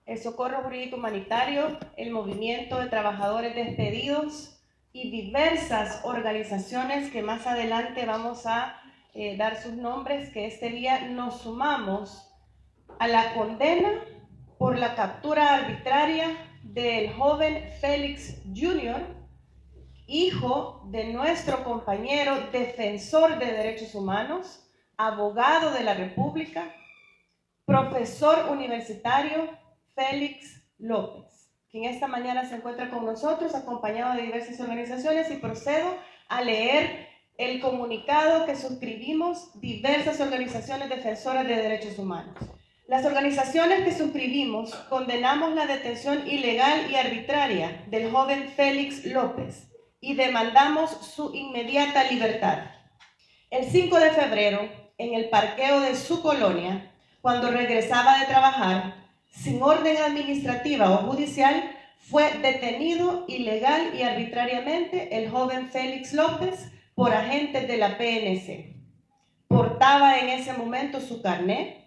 el Socorro Jurídico Humanitario, el Movimiento de Trabajadores Despedidos y diversas organizaciones que más adelante vamos a dar sus nombres, que este día nos sumamos a la condena por la captura arbitraria del joven Félix Jr., hijo de nuestro compañero defensor de derechos humanos, abogado de la República, profesor universitario Félix López, quien esta mañana se encuentra con nosotros acompañado de diversas organizaciones, y procedo a leer el comunicado que suscribimos diversas organizaciones defensoras de derechos humanos. Las organizaciones que suscribimos condenamos la detención ilegal y arbitraria del joven Félix López y demandamos su inmediata libertad. El 5 de febrero, en el parqueo de su colonia, cuando regresaba de trabajar, sin orden administrativa o judicial, fue detenido ilegal y arbitrariamente el joven Félix López por agentes de la PNC. Portaba en ese momento su carnet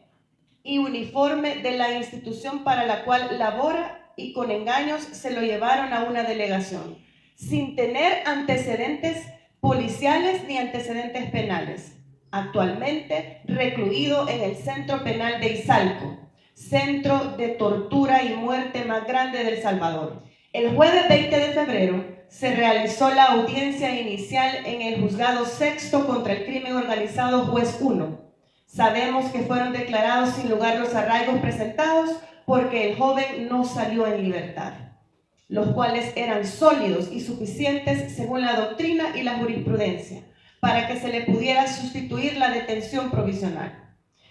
y uniforme de la institución para la cual labora, y con engaños se lo llevaron a una delegación, sin tener antecedentes policiales ni antecedentes penales. Actualmente recluido en el Centro Penal de Izalco, centro de tortura y muerte más grande del Salvador. El jueves 20 de febrero se realizó la audiencia inicial en el Juzgado Sexto contra el Crimen Organizado, Juez 1. Sabemos que fueron declarados sin lugar los arraigos presentados porque el joven no salió en libertad, los cuales eran sólidos y suficientes según la doctrina y la jurisprudencia para que se le pudiera sustituir la detención provisional.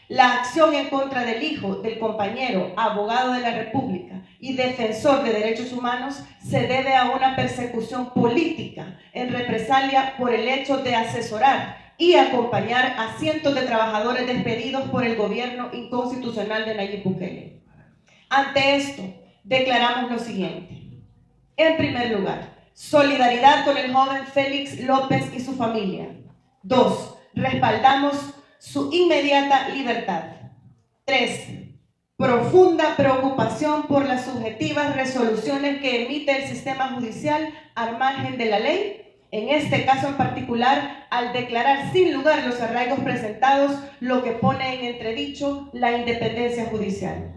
La acción en contra del hijo del compañero, abogado de la República y defensor de derechos humanos, se debe a una persecución política en represalia por el hecho de asesorar y acompañar a cientos de trabajadores despedidos por el gobierno inconstitucional de Nayib Bukele. Ante esto, declaramos lo siguiente. En primer lugar, solidaridad con el joven Félix López y su familia. 2. Respaldamos su inmediata libertad. 3. Profunda preocupación por las subjetivas resoluciones que emite el sistema judicial al margen de la ley, en este caso en particular, al declarar sin lugar los arraigos presentados, lo que pone en entredicho la independencia judicial.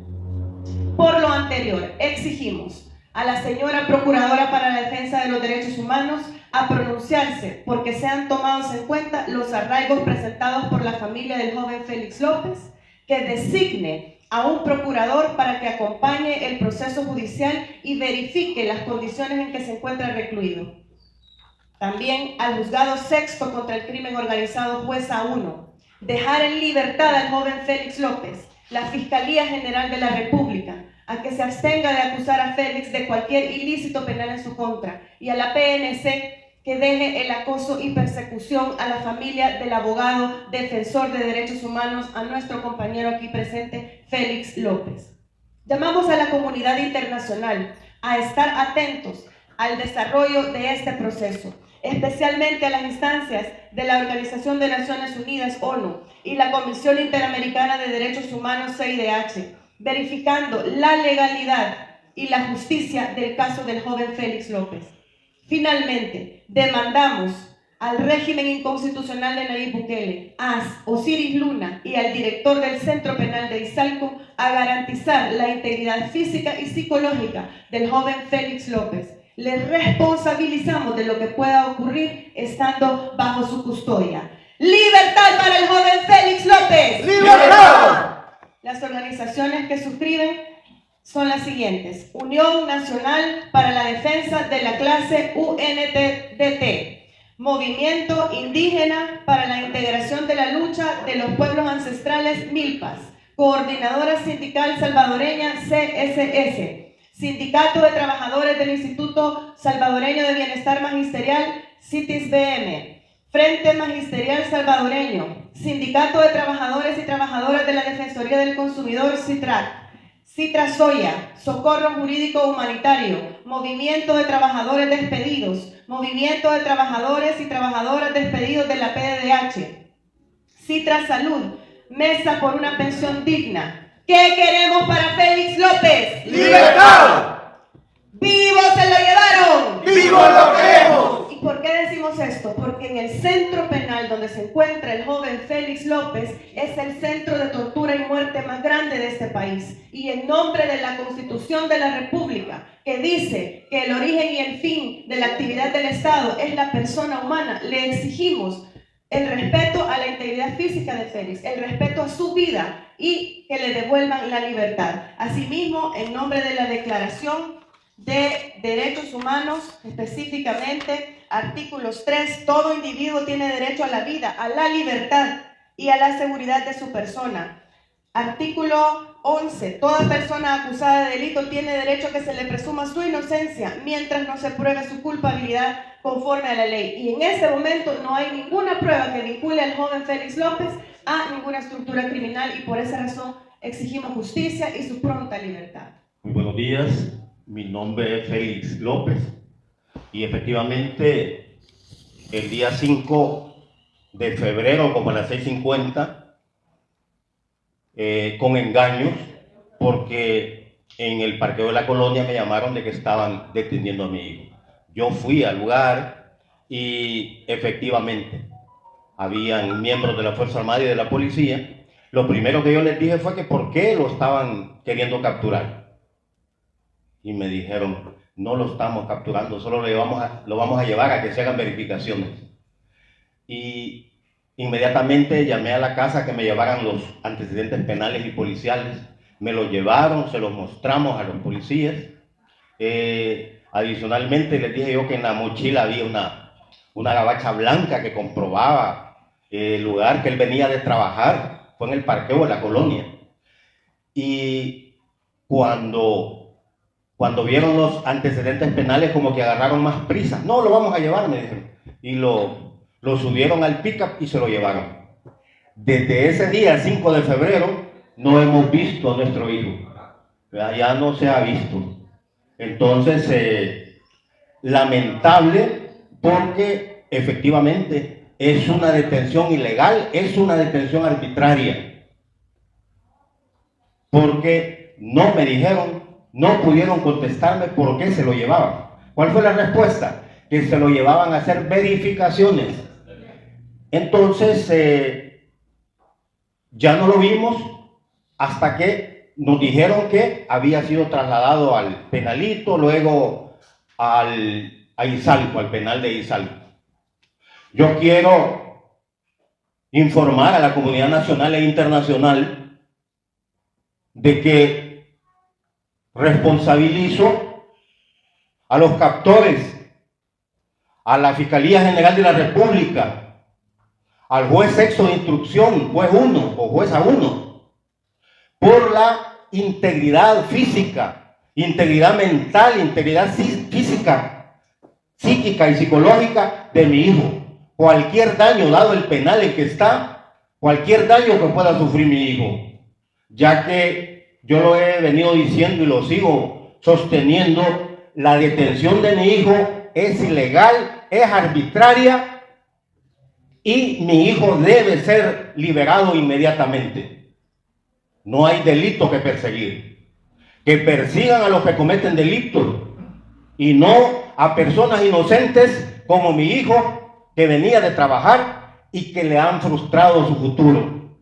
Por lo anterior, exigimos a la señora Procuradora para la Defensa de los Derechos Humanos a pronunciarse porque sean tomados en cuenta los arraigos presentados por la familia del joven Félix López, que designe a un procurador para que acompañe el proceso judicial y verifique las condiciones en que se encuentra recluido. También al Juzgado Sexto contra el Crimen Organizado, Jueza 1, dejar en libertad al joven Félix López, la Fiscalía General de la República, a que se abstenga de acusar a Félix de cualquier ilícito penal en su contra, y a la PNC que deje el acoso y persecución a la familia del abogado defensor de derechos humanos, a nuestro compañero aquí presente, Félix López. Llamamos a la comunidad internacional a estar atentos al desarrollo de este proceso, especialmente a las instancias de la Organización de Naciones Unidas, ONU, y la Comisión Interamericana de Derechos Humanos, CIDH, verificando la legalidad y la justicia del caso del joven Félix López. Finalmente, demandamos al régimen inconstitucional de Nayib Bukele, a Osiris Luna y al director del Centro Penal de Izalco a garantizar la integridad física y psicológica del joven Félix López. Les responsabilizamos de lo que pueda ocurrir estando bajo su custodia. ¡Libertad para el joven Félix López! ¡Libertad! Las organizaciones que suscriben son las siguientes: Unión Nacional para la Defensa de la Clase UNDT, Movimiento Indígena para la Integración de la Lucha de los Pueblos Ancestrales Milpas, Coordinadora Sindical Salvadoreña CSS, Sindicato de Trabajadores del Instituto Salvadoreño de Bienestar Magisterial CITIS-BM, Frente Magisterial Salvadoreño, Sindicato de Trabajadores y Trabajadoras de la Defensoría del Consumidor CITRAC, Citrasoya, Socorro Jurídico Humanitario, Movimiento de Trabajadores Despedidos, Movimiento de Trabajadores y Trabajadoras Despedidos de la PDH, Citra Salud, Mesa por una Pensión Digna. ¿Qué queremos para Félix López? ¡Libertad! porque en el centro penal donde se encuentra el joven Félix López es el centro de tortura y muerte más grande de este país. Y en nombre de la Constitución de la República, que dice que el origen y el fin de la actividad del Estado es la persona humana, le exigimos el respeto a la integridad física de Félix, el respeto a su vida y que le devuelvan la libertad. Asimismo, en nombre de la Declaración de Derechos Humanos, específicamente, artículos 3, todo individuo tiene derecho a la vida, a la libertad y a la seguridad de su persona. Artículo 11, toda persona acusada de delito tiene derecho a que se le presuma su inocencia mientras no se pruebe su culpabilidad conforme a la ley. Y en este momento no hay ninguna prueba que vincule al joven Félix López a ninguna estructura criminal y por esa razón exigimos justicia y su pronta libertad. Muy buenos días, mi nombre es Félix López y efectivamente el día 5 de febrero, como a las 6:50, con engaños, porque en el parqueo de la colonia me llamaron de que estaban deteniendo a mi hijo. Yo fui al lugar y efectivamente habían miembros de la Fuerza Armada y de la policía. Lo primero que yo les dije fue que por qué lo estaban queriendo capturar. Y me dijeron, no lo estamos capturando, solo lo vamos a llevar a que se hagan verificaciones. Y inmediatamente llamé a la casa que me llevaran los antecedentes penales y policiales. Me los llevaron, se los mostramos a los policías. Adicionalmente les dije yo que en la mochila había una gabacha blanca que comprobaba el lugar que él venía de trabajar. Fue en el parqueo de la colonia. Y cuando vieron los antecedentes penales, como que agarraron más prisa. No, lo vamos a llevar, me dijeron. Y lo subieron al pick-up y se lo llevaron. Desde ese día, 5 de febrero, no hemos visto a nuestro hijo. Ya no se ha visto. Entonces, lamentable, porque efectivamente es una detención ilegal, es una detención arbitraria. Porque no me dijeron, no pudieron contestarme por qué se lo llevaban. ¿Cuál fue la respuesta? Que se lo llevaban a hacer verificaciones. Entonces, ya no lo vimos hasta que nos dijeron que había sido trasladado al penalito, luego a Izalco, al penal de Izalco. Yo quiero informar a la comunidad nacional e internacional de que responsabilizo a los captores, a la Fiscalía General de la República, al juez sexto de instrucción, juez 1 o jueza 1, por la integridad física, integridad mental, integridad física, psíquica y psicológica de mi hijo. Cualquier daño, dado el penal en que está, cualquier daño que pueda sufrir mi hijo, ya que yo lo he venido diciendo y lo sigo sosteniendo, la detención de mi hijo es ilegal, es arbitraria, y mi hijo debe ser liberado inmediatamente. No hay delito que perseguir. Que persigan a los que cometen delitos y no a personas inocentes como mi hijo, que venía de trabajar y que le han frustrado su futuro.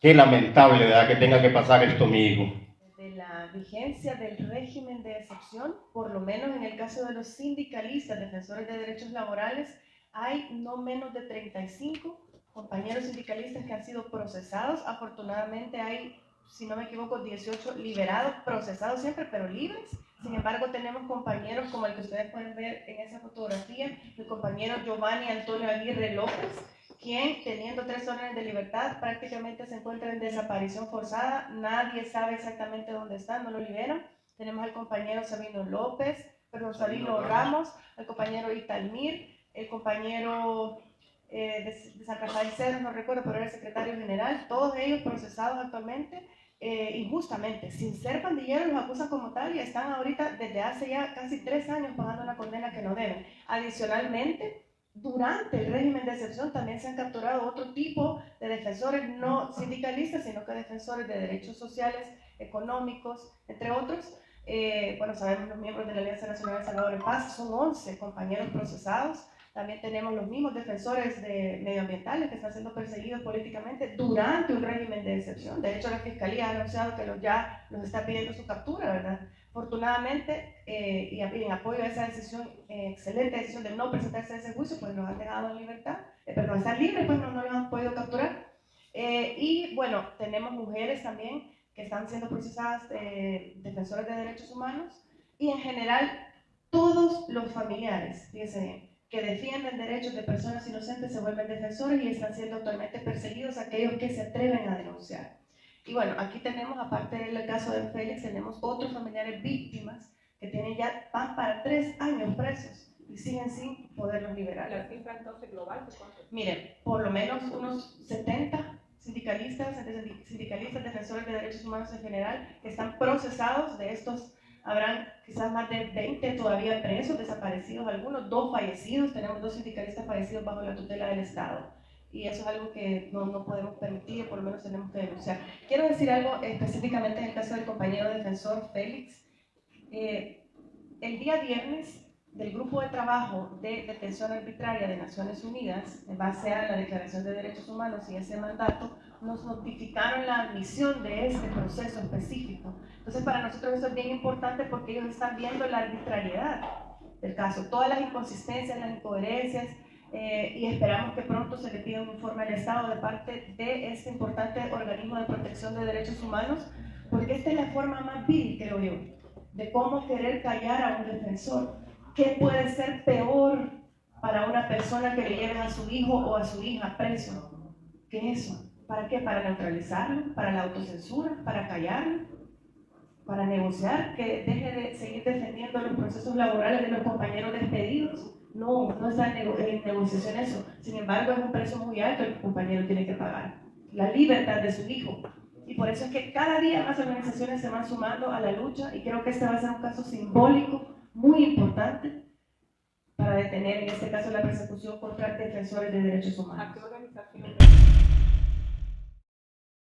Qué lamentable, ¿verdad?, que tenga que pasar esto mi hijo. De la vigencia del régimen de excepción, por lo menos en el caso de los sindicalistas, defensores de derechos laborales, hay no menos de 35 compañeros sindicalistas que han sido procesados. Afortunadamente hay, si no me equivoco, 18 liberados, procesados siempre, pero libres. Sin embargo, tenemos compañeros como el que ustedes pueden ver en esa fotografía, el compañero Giovanni Antonio Aguirre López, quien, teniendo 3 órdenes de libertad, prácticamente se encuentra en desaparición forzada. Nadie sabe exactamente dónde está, no lo liberan. Tenemos al compañero Sabino Ramos, al compañero Italmir, el compañero de San Rafael Cerro, no recuerdo, pero era el secretario general. Todos ellos procesados actualmente injustamente, sin ser pandilleros, los acusan como tal y están ahorita desde hace ya casi 3 años pagando una condena que no deben. Adicionalmente, durante el régimen de excepción también se han capturado otro tipo de defensores, no sindicalistas, sino que defensores de derechos sociales, económicos, entre otros. Bueno, sabemos los miembros de la Alianza Nacional de Salvador en Paz, son 11 compañeros procesados. También tenemos los mismos defensores medioambientales que están siendo perseguidos políticamente durante un régimen de excepción. De hecho, la Fiscalía ha anunciado que ya los está pidiendo su captura, ¿verdad? Afortunadamente, y en apoyo a esa decisión, excelente decisión de no presentarse a ese juicio, pues los han dejado en libertad, perdón, están libres, pues no los han podido capturar. Y bueno, tenemos mujeres también que están siendo procesadas, defensores de derechos humanos, y en general todos los familiares, fíjense bien, que defienden derechos de personas inocentes se vuelven defensores y están siendo actualmente perseguidos aquellos que se atreven a denunciar. Y bueno, aquí tenemos, aparte del caso de Félix, tenemos otros familiares víctimas que van para 3 años presos y siguen sin poderlos liberar. ¿La cifra entonces global de cuánto? Miren, por lo menos unos 70 sindicalistas, defensores de derechos humanos en general, que están procesados. De estos habrán quizás más de 20 todavía presos, desaparecidos algunos, 2 fallecidos. Tenemos 2 sindicalistas fallecidos bajo la tutela del Estado. Y eso es algo que no podemos permitir, por lo menos tenemos que denunciar. Quiero decir algo específicamente en el caso del compañero defensor Félix. El día viernes, del Grupo de Trabajo de Detención Arbitraria de Naciones Unidas, en base a la Declaración de Derechos Humanos y ese mandato, nos notificaron la admisión de este proceso específico. Entonces, para nosotros eso es bien importante porque ellos están viendo la arbitrariedad del caso, todas las inconsistencias, las incoherencias, y esperamos que pronto se le pida un informe al Estado de parte de este importante organismo de protección de derechos humanos, porque esta es la forma más vil, creo yo, de cómo querer callar a un defensor. ¿Qué puede ser peor para una persona que le lleven a su hijo o a su hija preso? ¿Qué es eso? ¿Para qué? ¿Para neutralizarlo? ¿Para la autocensura? ¿Para callarlo? ¿Para negociar? ¿Que deje de seguir defendiendo los procesos laborales de los compañeros despedidos? No está en negociación eso. Sin embargo, es un precio muy alto el que el compañero tiene que pagar. La libertad de su hijo. Y por eso es que cada día más organizaciones se van sumando a la lucha, y creo que este va a ser un caso simbólico muy importante para detener en este caso la persecución contra defensores de derechos humanos. ¿A qué organización?